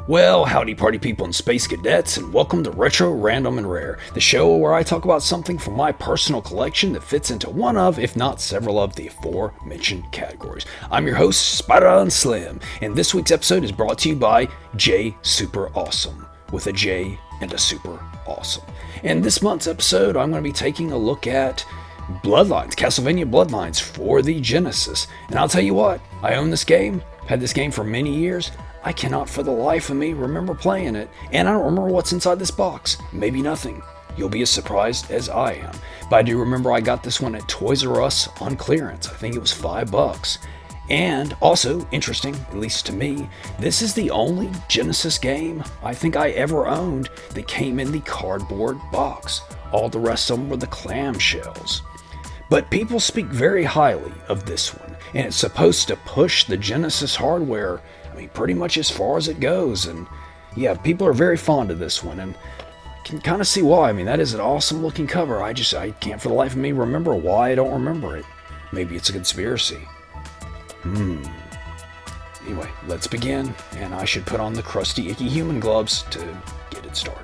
Well, howdy party people and space cadets, and welcome to Retro, Random, and Rare, the show where I talk about something from my personal collection that fits into one of, if not several of, the aforementioned categories. I'm your host, Spider Slim, and this week's episode is brought to you by J Super Awesome, with a J and a Super Awesome. And this month's episode, I'm going to be taking a look at Bloodlines, Castlevania Bloodlines for the Genesis. And I'll tell you what, I own this game, had this game for many years. I cannot for the life of me remember playing it, and I don't remember what's inside this box. Maybe nothing. You'll be as surprised as I am. But I do remember I got this one at Toys R Us on clearance. I think it was $5. And also, interesting, at least to me, this is the only Genesis game I think I ever owned that came in the cardboard box. All the rest of them were the clamshells. But people speak very highly of this one, and it's supposed to push the Genesis hardware, I mean, pretty much as far as it goes. And yeah, people are very fond of this one, and I can kind of see why. I mean, that is an awesome looking cover. I can't for the life of me remember why I don't remember it. Maybe it's a conspiracy. Anyway, let's begin, and I should put on the crusty, icky human gloves to get it started.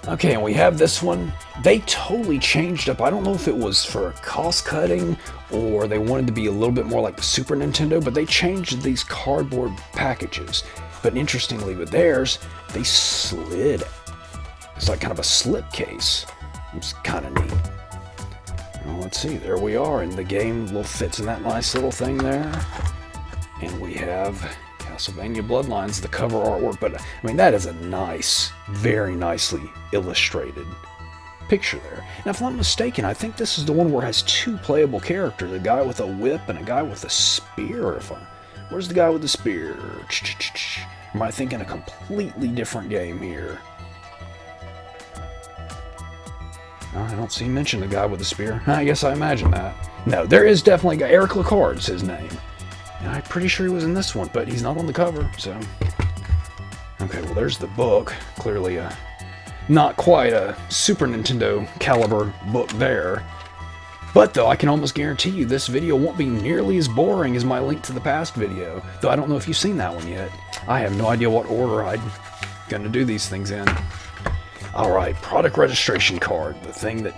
Okay, and we have this one. They totally changed up. I don't know if it was for cost cutting or they wanted to be a little bit more like the Super Nintendo, but they changed these cardboard packages. But interestingly with theirs, they slid. It's like kind of a slip case. It's kind of neat. Well, let's see, there we are, and the game fits in that nice little thing there. And we have Castlevania Bloodlines, the cover artwork, but I mean, that is a nice, very nicely illustrated picture there. Now, if I'm not mistaken, I think this is the one where it has two playable characters, a guy with a whip and a guy with a spear. Where's the guy with the spear? Am I thinking a completely different game here? Oh, I don't see mention the guy with the spear. I guess I imagine that. No, there is definitely a guy. Eric Lacard's his name. And I'm pretty sure he was in this one, but he's not on the cover, so. Okay, well, there's the book. Clearly not quite a Super Nintendo caliber book there. But though, I can almost guarantee you this video won't be nearly as boring as my Link to the Past video. Though I don't know if you've seen that one yet. I have no idea what order I'm gonna do these things in. Alright, product registration card. The thing that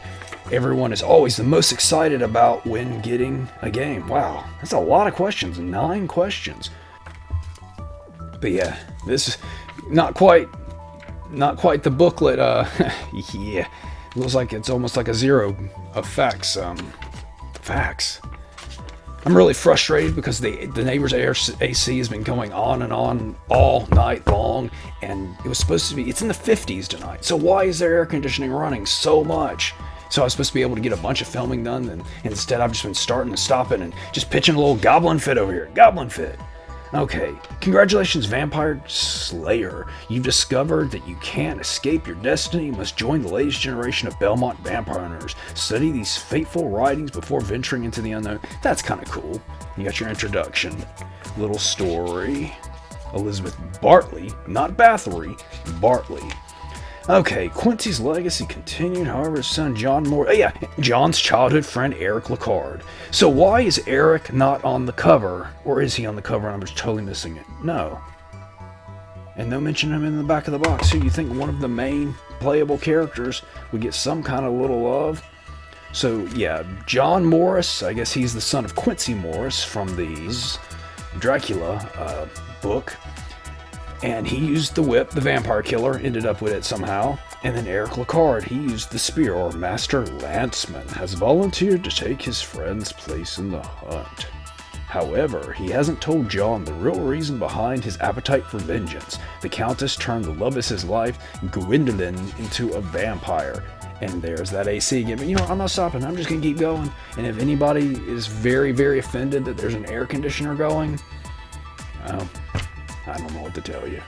everyone is always the most excited about when getting a game. Wow, that's a lot of questions. 9 questions. But yeah, this is not quite the booklet. Yeah, it looks like it's almost like a zero of facts. Facts. I'm really frustrated because the neighbor's AC has been going on and on all night long, and it was supposed to be, it's in the 50s tonight. So why is their air conditioning running so much? So I was supposed to be able to get a bunch of filming done, and instead I've just been starting and stopping and just pitching a little goblin fit over here. Goblin fit. Okay, congratulations, Vampire Slayer. You've discovered that you can't escape your destiny. You must join the latest generation of Belmont vampire hunters. Study these fateful writings before venturing into the unknown. That's kind of cool. You got your introduction. Little story. Elizabeth Bartley, not Bathory, Bartley. Okay, Quincy's legacy continued, however, his son John's childhood friend Eric Lacard. So why is Eric not on the cover? Or is he on the cover and I'm just totally missing it? No. And no mention of him in the back of the box. So you think one of the main playable characters would get some kind of little love? So yeah, John Morris, I guess he's the son of Quincy Morris from the Dracula book. And he used the whip, the vampire killer ended up with it somehow. And then Eric Lacard, he used the spear, or Master Lanceman, has volunteered to take his friend's place in the hunt. However, he hasn't told John the real reason behind his appetite for vengeance. The Countess turned the love of his life, Gwendolyn, into a vampire. And there's that AC again. But you know what, I'm not stopping, I'm just going to keep going. And if anybody is very, very offended that there's an air conditioner going, I don't know what to tell you.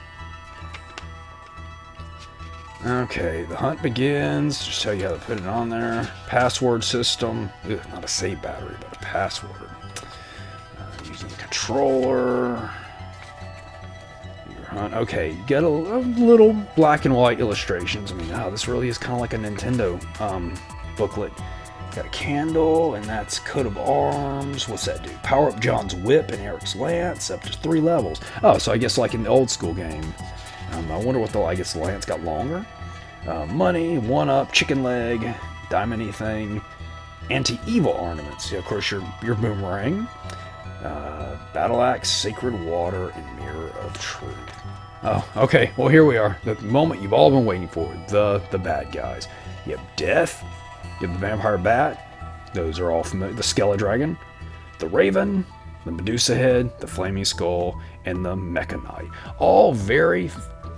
Okay, the hunt begins. Just tell you how to put it on there. Password system. Ugh, not a save battery, but a password. Using the controller. Your hunt. Okay, you get a little black and white illustrations. I mean, this really is kind of like a Nintendo booklet. Got a candle, and that's coat of arms. What's that do? Power up John's whip and Eric's lance up to 3 levels. Oh, so I guess like in the old school game. I wonder what I guess the lance got longer. Money, 1-up, chicken leg, diamondy thing, anti-evil ornaments. Yeah, of course, your boomerang, battle axe, sacred water, and mirror of truth. Oh, okay. Well, here we are. The moment you've all been waiting for. The bad guys. You have Death. You have the Vampire Bat. Those are all familiar. The Skeledragon. The Raven. The Medusa Head. The Flaming Skull. And the Mecha Knight. All very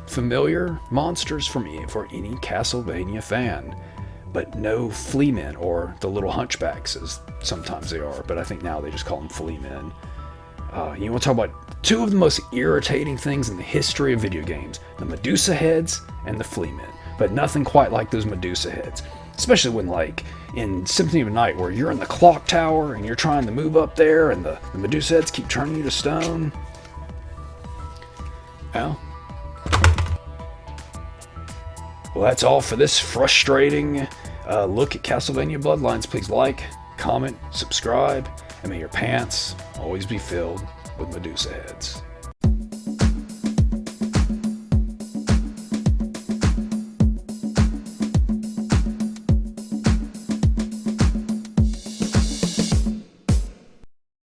familiar monsters for any Castlevania fan. But no Fleamen, or the little hunchbacks as sometimes they are. But I think now they just call them Fleamen. You want to talk about 2 of the most irritating things in the history of video games. The Medusa Heads and the Fleamen. But nothing quite like those Medusa Heads. Especially when, like, in Symphony of the Night, where you're in the clock tower and you're trying to move up there and the Medusa Heads keep turning you to stone. Well, that's all for this frustrating look at Castlevania Bloodlines. Please like, comment, subscribe, and may your pants always be filled with Medusa Heads.